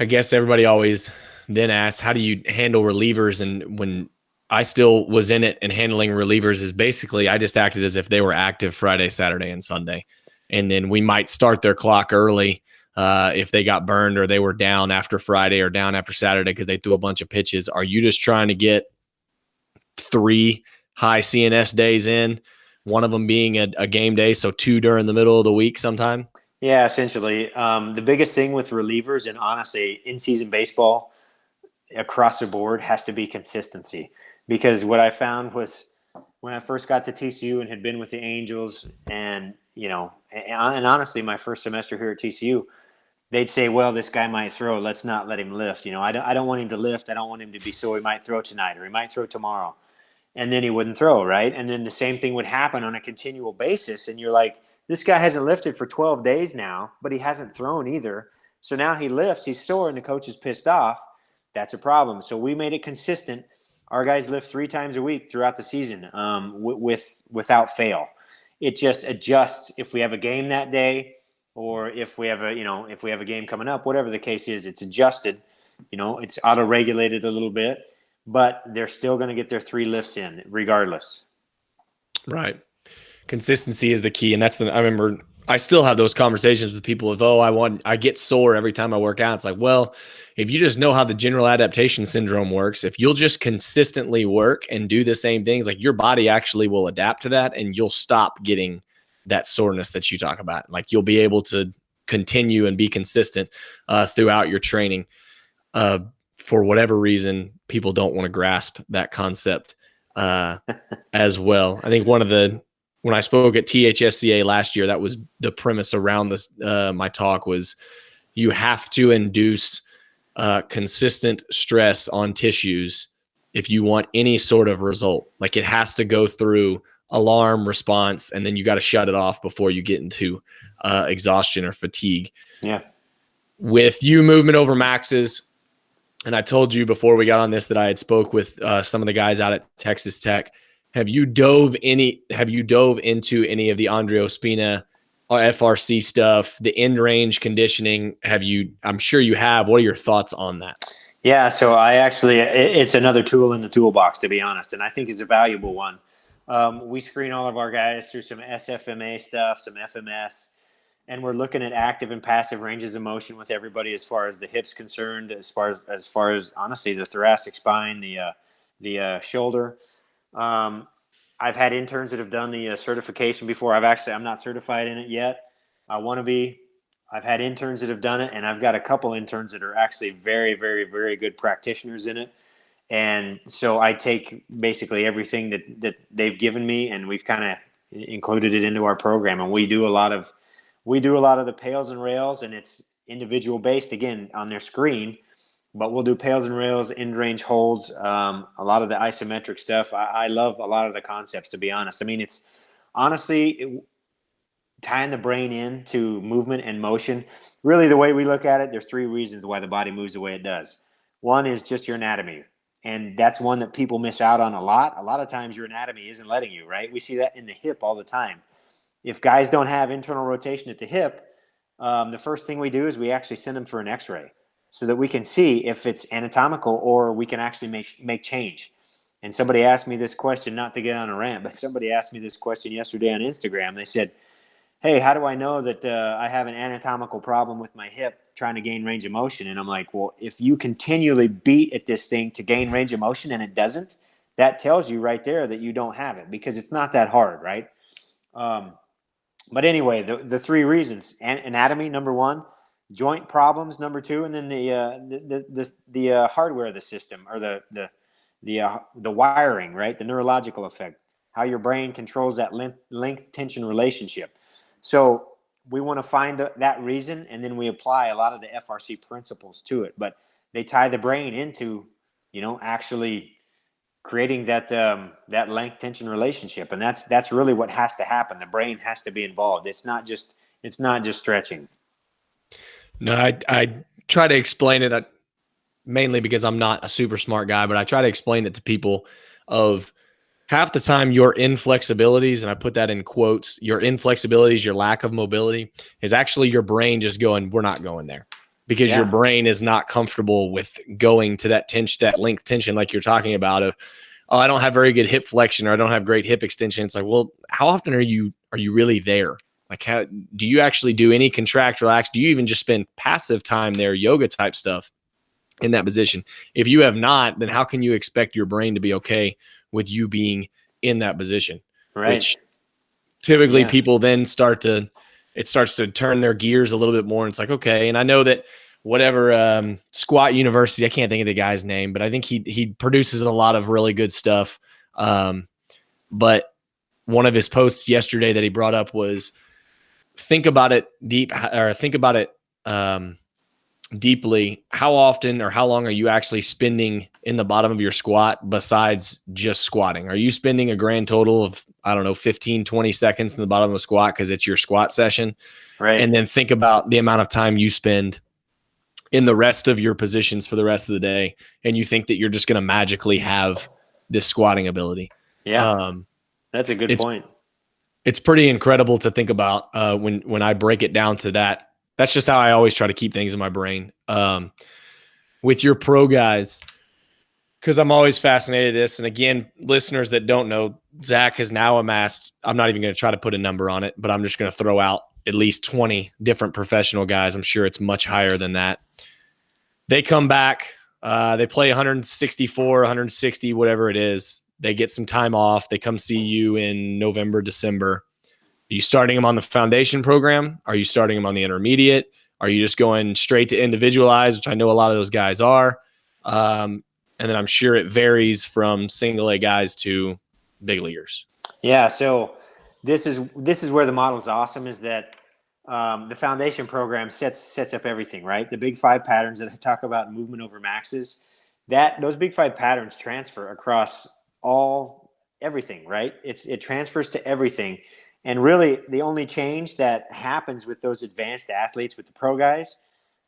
I guess everybody always then asks, how do you handle relievers? And when I still was in it and handling relievers, is basically I just acted as if they were active Friday, Saturday, and Sunday. And then we might start their clock early if they got burned or they were down after Friday or down after Saturday because they threw a bunch of pitches. Are you just trying to get 3 high CNS days in, one of them being a game day, so 2 during the middle of the week sometime?
yeah, essentially. The biggest thing with relievers, and honestly, in-season baseball across the board, has to be consistency. Because what I found was when I first got to TCU and had been with the Angels, and honestly, my first semester here at TCU, they'd say, well, this guy might throw. Let's not let him lift. I don't want him to lift. I don't want him to be sore. He might throw tonight or he might throw tomorrow. And then he wouldn't throw, right? And then the same thing would happen on a continual basis. And you're like, this guy hasn't lifted for 12 days now, but he hasn't thrown either. So now he lifts, he's sore, and the coach is pissed off. That's a problem. So we made it consistent. Our guys lift 3 times a week throughout the season without fail. It just adjusts if we have a game that day, or if we have a game coming up, whatever the case is, it's adjusted. It's auto-regulated a little bit, but they're still going to get their 3 lifts in regardless.
Right. Consistency is the key. And I remember I still have those conversations with people of, I get sore every time I work out. It's like, well, if you just know how the general adaptation syndrome works, if you'll just consistently work and do the same things, like your body actually will adapt to that and you'll stop getting that soreness that you talk about. Like you'll be able to continue and be consistent throughout your training. For whatever reason, people don't want to grasp that concept as well. I think when I spoke at THSCA last year, that was the premise around this. My talk was you have to induce consistent stress on tissues if you want any sort of result. Like it has to go through alarm response, and then you got to shut it off before you get into exhaustion or fatigue.
Yeah.
With you movement over maxes, and I told you before we got on this that I had spoke with some of the guys out at Texas Tech. Have you dove into any of the Andre Ospina FRC stuff, the end range conditioning? I'm sure you have. What are your thoughts on that?
Yeah, so it's another tool in the toolbox, to be honest, and I think is a valuable one. We screen all of our guys through some SFMA stuff, some FMS, and we're looking at active and passive ranges of motion with everybody as far as the hips concerned, as far as honestly the thoracic spine, the shoulder. I've had interns that have done the certification before. I'm not certified in it yet. I want to be. I've had interns that have done it, and I've got a couple interns that are actually very, very, very good practitioners in it. And so I take basically everything that they've given me, and we've kind of included it into our program. And we do a lot of the pails and rails, and it's individual based again on their screen. But we'll do pails and rails, end range holds, a lot of the isometric stuff. I love a lot of the concepts, to be honest. I mean, it's honestly tying the brain into movement and motion. Really, the way we look at it, there's 3 reasons why the body moves the way it does. One is just your anatomy. And that's one that people miss out on a lot. A lot of times your anatomy isn't letting you, right? We see that in the hip all the time. If guys don't have internal rotation at the hip, the first thing we do is we actually send them for an x-ray so that we can see if it's anatomical or we can actually make change. And somebody asked me this question, not to get on a rant, but somebody asked me this question yesterday on Instagram. They said, hey, how do I know that I have an anatomical problem with my hip trying to gain range of motion? And I'm like, well, if you continually beat at this thing to gain range of motion and it doesn't, that tells you right there that you don't have it, because it's not that hard, right? But anyway, the three reasons: anatomy, number one; joint problems, number two; and then the hardware of the system, or the wiring, right? The neurological effect, how your brain controls that length tension relationship. So we want to find that reason, and then we apply a lot of the FRC principles to it. But they tie the brain into, actually creating that length tension relationship, and that's really what has to happen. The brain has to be involved. It's not just stretching.
No, I try to explain it mainly because I'm not a super smart guy, but I try to explain it to people of half the time your inflexibilities, and I put that in quotes, your inflexibilities, your lack of mobility is actually your brain just going, we're not going there, because your brain is not comfortable with going to that tension, that length tension, like you're talking about of, oh, I don't have very good hip flexion, or I don't have great hip extension. It's like, well, how often are you really there? Like, how do you actually do any contract, relax? Do you even just spend passive time there, yoga type stuff in that position? If you have not, then how can you expect your brain to be okay with you being in that position?
Right.
Which typically people then starts to turn their gears a little bit more. And it's like, okay. And I know that whatever Squat University, I can't think of the guy's name, but I think he produces a lot of really good stuff. But one of his posts yesterday that he brought up was, think about it deeply. How often or how long are you actually spending in the bottom of your squat besides just squatting? Are you spending a grand total of, 15, 20 seconds in the bottom of a squat because it's your squat session?
Right.
And then think about the amount of time you spend in the rest of your positions for the rest of the day, and you think that you're just going to magically have this squatting ability.
Yeah. That's a good point.
It's pretty incredible to think about when I break it down to that. That's just how I always try to keep things in my brain. With your pro guys, because I'm always fascinated with this. And again, listeners that don't know, Zach has now amassed, I'm not even going to try to put a number on it, but I'm just going to throw out at least 20 different professional guys. I'm sure it's much higher than that. They come back, they play 164, 160, whatever it is. They get some time off. They come see you in November, December. Are you starting them on the foundation program? Are you starting them on the intermediate? Are you just going straight to individualized, which I know a lot of those guys are? And then I'm sure it varies from single A guys to big leaguers.
Yeah. So this is where the model is awesome, is that the foundation program sets up everything, right? The big five patterns that I talk about, movement over maxes, those big five patterns transfer across everything, right? It transfers to everything. And really the only change that happens with those advanced athletes, with the pro guys,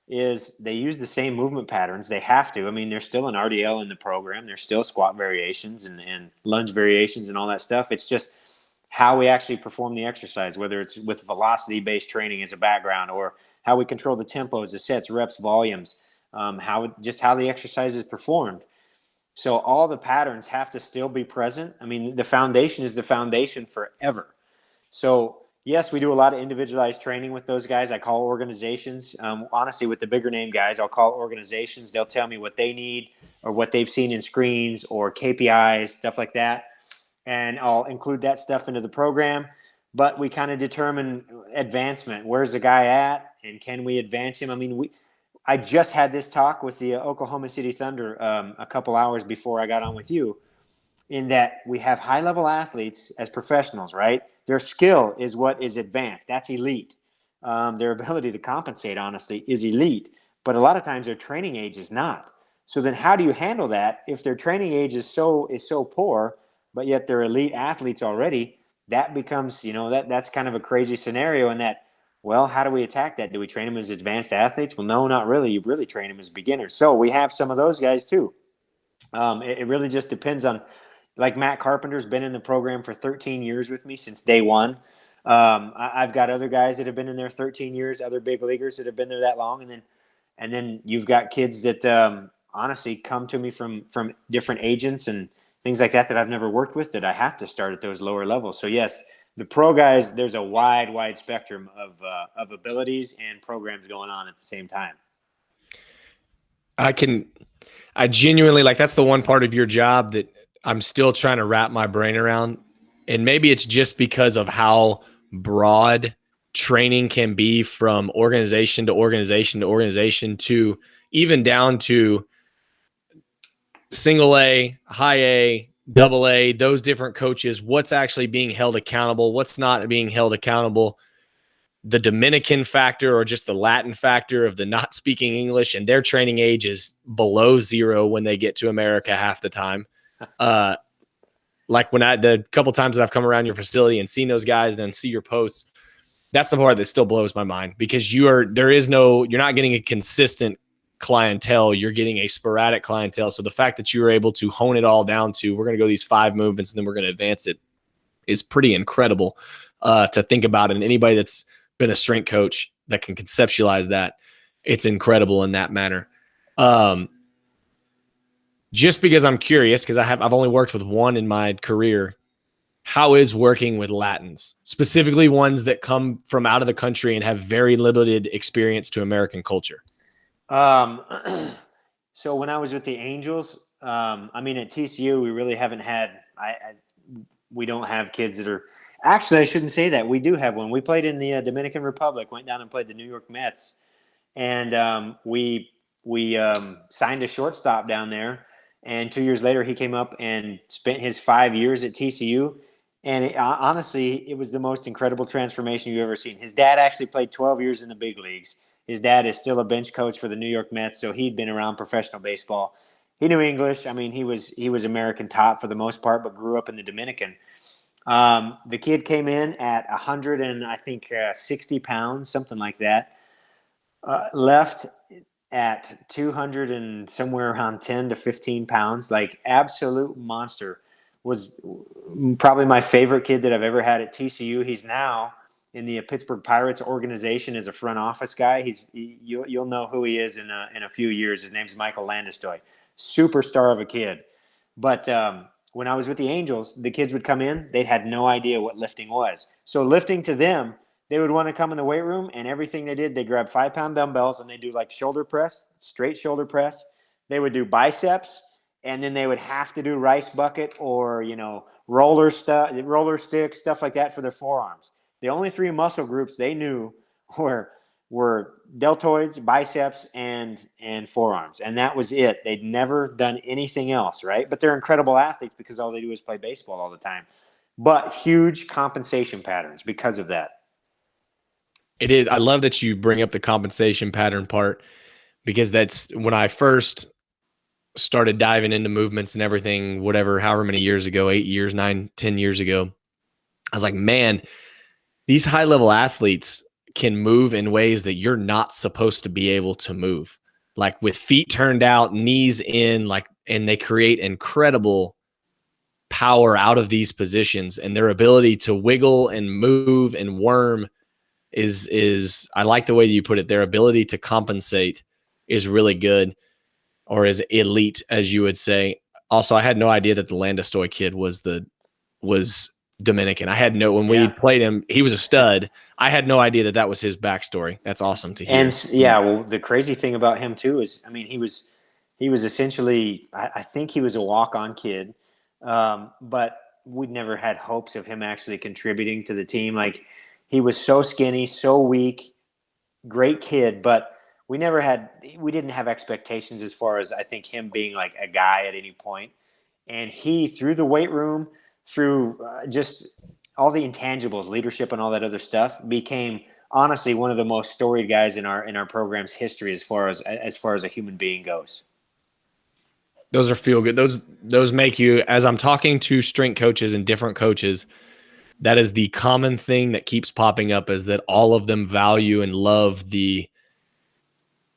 is they use the same movement patterns. They have to. I mean, there's still an RDL in the program. There's still squat variations and lunge variations and all that stuff. It's just how we actually perform the exercise, whether it's with velocity-based training as a background, or how we control the tempos, the sets, reps, volumes, how the exercise is performed. So all the patterns have to still be present. I mean, the foundation is the foundation forever. So yes, we do a lot of individualized training with those guys. I call organizations. Honestly, with the bigger name guys, I'll call organizations. They'll tell me what they need or what they've seen in screens or KPIs, stuff like that. And I'll include that stuff into the program. But we kind of determine advancement. Where's the guy at, and can we advance him? I mean, I just had this talk with the Oklahoma City Thunder a couple hours before I got on with you, in that we have high-level athletes as professionals, right? Their skill is what is advanced. That's elite. Their ability to compensate, honestly, is elite. But a lot of times their training age is not. So then how do you handle that if their training age is so poor, but yet they're elite athletes already? That becomes, that's kind of a crazy scenario, in that, well, how do we attack that? Do we train them as advanced athletes? Well, no, not really. You really train them as beginners. So we have some of those guys too. It really just depends on, like Matt Carpenter's been in the program for 13 years with me since day one. I've got other guys that have been in there 13 years, other big leaguers that have been there that long. And then you've got kids that honestly come to me from different agents and things like that I've never worked with that I have to start at those lower levels. So yes, the pro guys, there's a wide spectrum of abilities and programs going on at the same time.
I genuinely, like, that's the one part of your job that I'm still trying to wrap my brain around. And maybe it's just because of how broad training can be from organization to organization to organization, to even down to single A, high A, double A, those different coaches, what's actually being held accountable, what's not being held accountable. The Dominican factor or just the Latin factor of the not speaking English, and their training age is below 0 when they get to America half the time. Like when the couple times that I've come around your facility and seen those guys and then see your posts, that's the part that still blows my mind, because you're not getting a consistent clientele. You're getting a sporadic clientele. So the fact that you were able to hone it all down to, we're going to go these 5 movements and then we're going to advance it, is pretty incredible to think about. And anybody that's been a strength coach that can conceptualize that, it's incredible in that manner. Just because I'm curious, because I've only worked with one in my career, how is working with Latins, specifically ones that come from out of the country and have very limited experience to American culture?
So when I was with the Angels, I mean, at TCU, we really haven't had, we don't have kids that are, actually, I shouldn't say that. We do have one. We played in the Dominican Republic, went down and played the New York Mets. And we signed a shortstop down there. And 2 years later, he came up and spent his 5 years at TCU. And honestly, it was the most incredible transformation you've ever seen. His dad actually played 12 years in the big leagues. His dad is still a bench coach for the New York Mets, so he'd been around professional baseball. He knew English. I mean, he was American top for the most part, but grew up in the Dominican. The kid came in at 100 and I think 60 pounds, something like that. Left at 200 and somewhere around 10 to 15 pounds, like absolute monster. Was probably my favorite kid that I've ever had at TCU. He's now in the Pittsburgh Pirates organization as a front office guy. You'll know who he is in a few years. His name's Michael Landestoy, superstar of a kid. But when I was with the Angels, the kids would come in. They had no idea what lifting was. So lifting to them, they would want to come in the weight room, and everything they did, they grab 5-pound dumbbells and they do like shoulder press, straight shoulder press. They would do biceps, and then they would have to do rice bucket or, roller stick, stuff like that for their forearms. The only 3 muscle groups they knew were deltoids, biceps, and forearms. And that was it. They'd never done anything else, right? But they're incredible athletes because all they do is play baseball all the time. But huge compensation patterns because of that.
It is. I love that you bring up the compensation pattern part, because that's when I first started diving into movements and everything, however many years ago, 8 years, 9, 10 years ago. I was like, man, these high level athletes can move in ways that you're not supposed to be able to move, like with feet turned out, knees in, and they create incredible power out of these positions, and their ability to wiggle and move and worm is I like the way you put it. Their ability to compensate is really good, or is elite, as you would say. Also, I had no idea that the Landestoy kid was Dominican. I had when we played him, he was a stud. I had no idea that was his backstory. That's awesome to hear.
And well, the crazy thing about him too is, I mean, he was essentially, I think he was a walk-on kid, but we'd never had hopes of him actually contributing to the team. Like, he was so skinny, so weak, great kid, but we didn't have expectations as far as, I think, him being like a guy at any point. And he, through the weight room, through just all the intangibles, leadership and all that other stuff, became honestly one of the most storied guys in our program's history as far as a human being goes.
Those are feel good. Those make you, as I'm talking to strength coaches and different coaches, that is the common thing that keeps popping up, is that all of them value and love the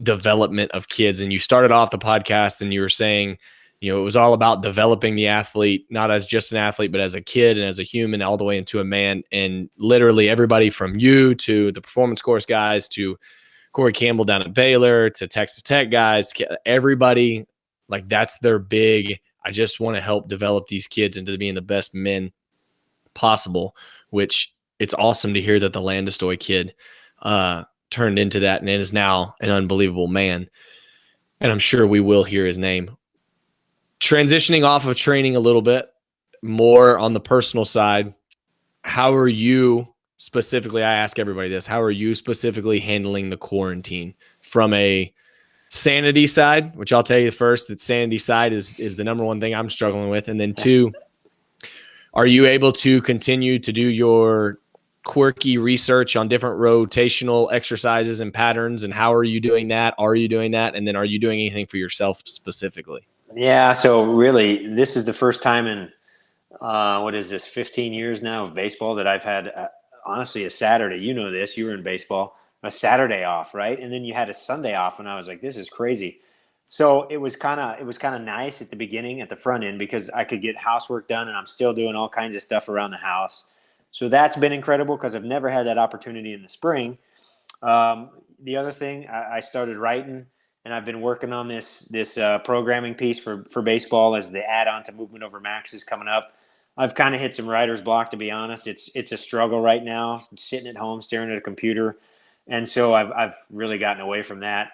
development of kids. And you started off the podcast and you were saying, it was all about developing the athlete, not as just an athlete, but as a kid and as a human, all the way into a man. And literally everybody from you to the performance course guys to Corey Campbell down at Baylor to Texas Tech guys, everybody, like, that's their big I just want to help develop these kids into being the best men possible, which it's awesome to hear that the Landestoy kid turned into that and is now an unbelievable man. And I'm sure we will hear his name. Transitioning off of training a little bit more on the personal side, how are you specifically, I ask everybody this, how are you specifically handling the quarantine from a sanity side, which I'll tell you first, that sanity side is the number one thing I'm struggling with. And then two, are you able to continue to do your quirky research on different rotational exercises and patterns? And how are you doing that? Are you doing that? And then are you doing anything for yourself specifically?
Yeah. So really, this is the first time in, what is this, 15 years now of baseball that I've had, honestly, a Saturday. You know this, you were in baseball, a Saturday off, right? And then you had a Sunday off, and I was like, this is crazy. So it was kind of nice at the beginning, at the front end, because I could get housework done, and I'm still doing all kinds of stuff around the house. So that's been incredible because I've never had that opportunity in the spring. The other thing, I started writing, and I've been working on this programming piece for baseball as the add-on to Movement Over Max is coming up. I've kind of hit some writer's block, to be honest. It's a struggle right now, sitting at home staring at a computer, and so I've really gotten away from that.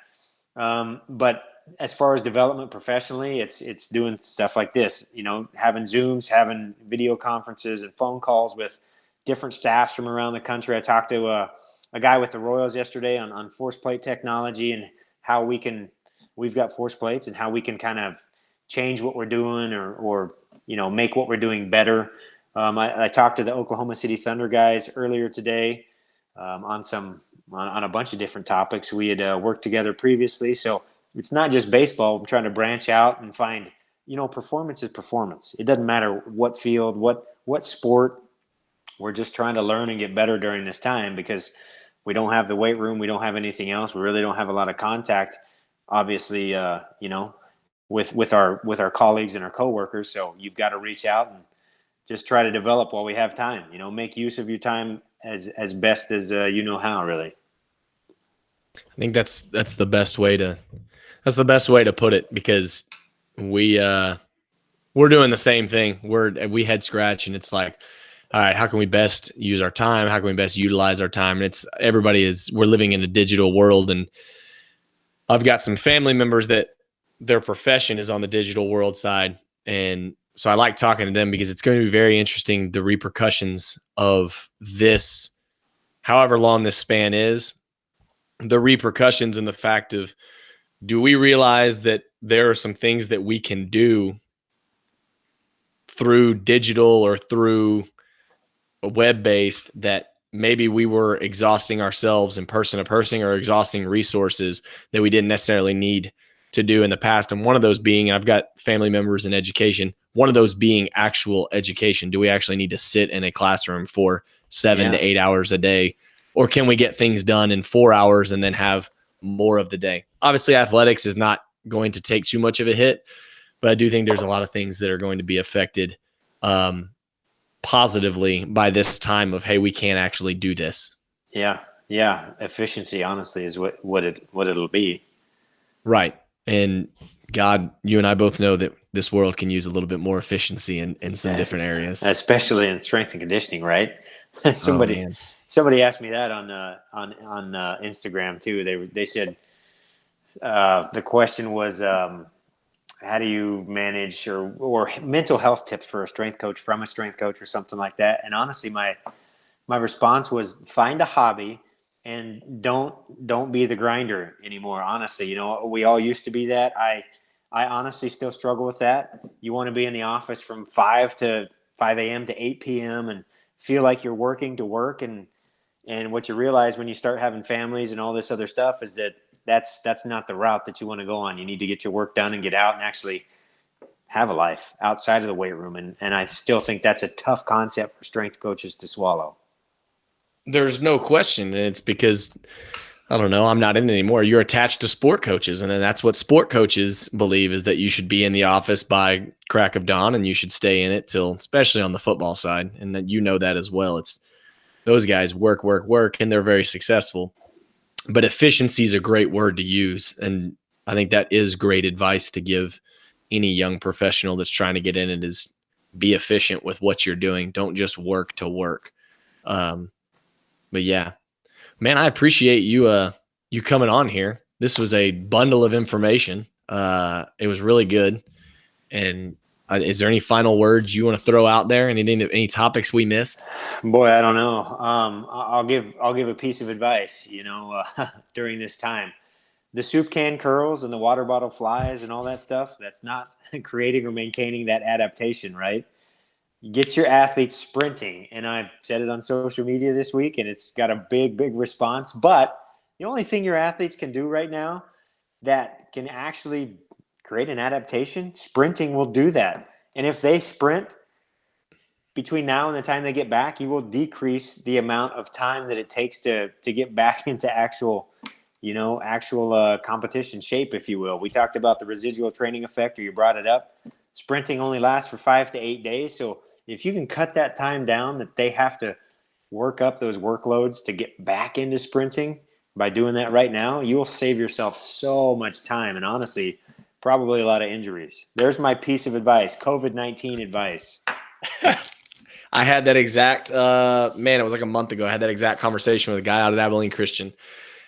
But as far as development professionally, it's doing stuff like this, having Zooms, having video conferences and phone calls with different staffs from around the country. I talked to a guy with the Royals yesterday on force plate technology and how we've got force plates and how we can kind of change what we're doing or make what we're doing better. I talked to the Oklahoma City Thunder guys earlier today on a bunch of different topics. We had worked together previously, so it's not just baseball. I'm trying to branch out and find, performance is performance. It doesn't matter what field, what sport. We're just trying to learn and get better during this time because we don't have the weight room. We don't have anything else. We really don't have a lot of contact, obviously, with our colleagues and our coworkers. So you've got to reach out and just try to develop while we have time. Make use of your time as best as you know how. Really,
I think that's the best way to put it, because we're doing the same thing. We head scratch, and it's like, all right, how can we best use our time? How can we best utilize our time? And we're living in a digital world, and I've got some family members that their profession is on the digital world side. And so I like talking to them because it's going to be very interesting, the repercussions of this, however long this span is, the repercussions and the fact of, do we realize that there are some things that we can do through digital or through web-based that maybe we were exhausting ourselves in person to person or exhausting resources that we didn't necessarily need to do in the past. And one of those being, I've got family members in education, one of those being actual education. Do we actually need to sit in a classroom for 7 to 8 hours a day? Or can we get things done in 4 hours and then have more of the day? Obviously, athletics is not going to take too much of a hit, but I do think there's a lot of things that are going to be affected positively by this time of, hey, we can't actually do this.
Yeah. Efficiency, honestly, is what it'll be.
Right. And God, you and I both know that this world can use a little bit more efficiency in some different areas,
especially in strength and conditioning. Right. Somebody asked me that on Instagram too. They said the question was, how do you manage or mental health tips for a strength coach from a strength coach or something like that? And honestly, my response was, find a hobby and don't be the grinder anymore. Honestly, we all used to be that. I honestly still struggle with that. You want to be in the office from 5 a.m. to 8 p.m. and feel like you're working to work. And what you realize when you start having families and all this other stuff is that's not the route that you want to go on. You need to get your work done and get out and actually have a life outside of the weight room. And I still think that's a tough concept for strength coaches to swallow.
There's no question. And it's because, I don't know, I'm not in it anymore. You're attached to sport coaches. And then that's what sport coaches believe, is that you should be in the office by crack of dawn and you should stay in it till, especially on the football side. And that, that as well. It's those guys work, and they're very successful. But efficiency is a great word to use. And I think that is great advice to give any young professional that's trying to get in it is be efficient with what you're doing. Don't just work to work. But yeah, man, I appreciate you coming on here. This was a bundle of information. It was really good. And is there any final words you want to throw out there? Any topics we missed?
Boy, I don't know. I'll give a piece of advice. During this time, the soup can curls and the water bottle flies and all that stuff. That's not creating or maintaining that adaptation, right? Get your athletes sprinting. And I've said it on social media this week, and it's got a big response. But the only thing your athletes can do right now that can actually create an adaptation, sprinting will do that. And if they sprint between now and the time they get back, you will decrease the amount of time that it takes to get back into actual competition shape, if you will. We talked about the residual training effect, or you brought it up. Sprinting only lasts for 5 to 8 days. So if you can cut that time down that they have to work up those workloads to get back into sprinting by doing that right now, you will save yourself so much time and honestly, probably a lot of injuries. There's my piece of advice, COVID-19 advice.
I had that exact, it was like a month ago. I had that exact conversation with a guy out at Abilene Christian.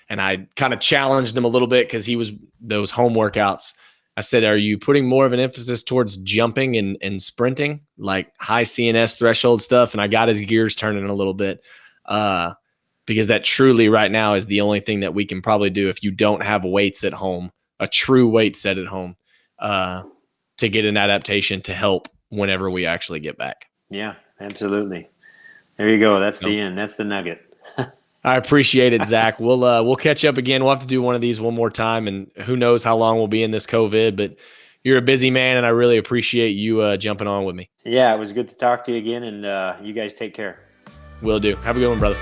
And I kind of challenged him a little bit because he was those home workouts. I said, are you putting more of an emphasis towards jumping and sprinting, like high CNS threshold stuff? And I got his gears turning a little bit because that truly right now is the only thing that we can probably do if you don't have weights at home, a true weight set at home, to get an adaptation to help whenever we actually get back.
Yeah, absolutely. There you go. That's the end. That's the nugget.
I appreciate it, Zach. We'll catch up again. We'll have to do one of these one more time, and who knows how long we'll be in this COVID, but you're a busy man, and I really appreciate you jumping on with me.
Yeah, it was good to talk to you again, and you guys take care.
Will do. Have a good one, brother.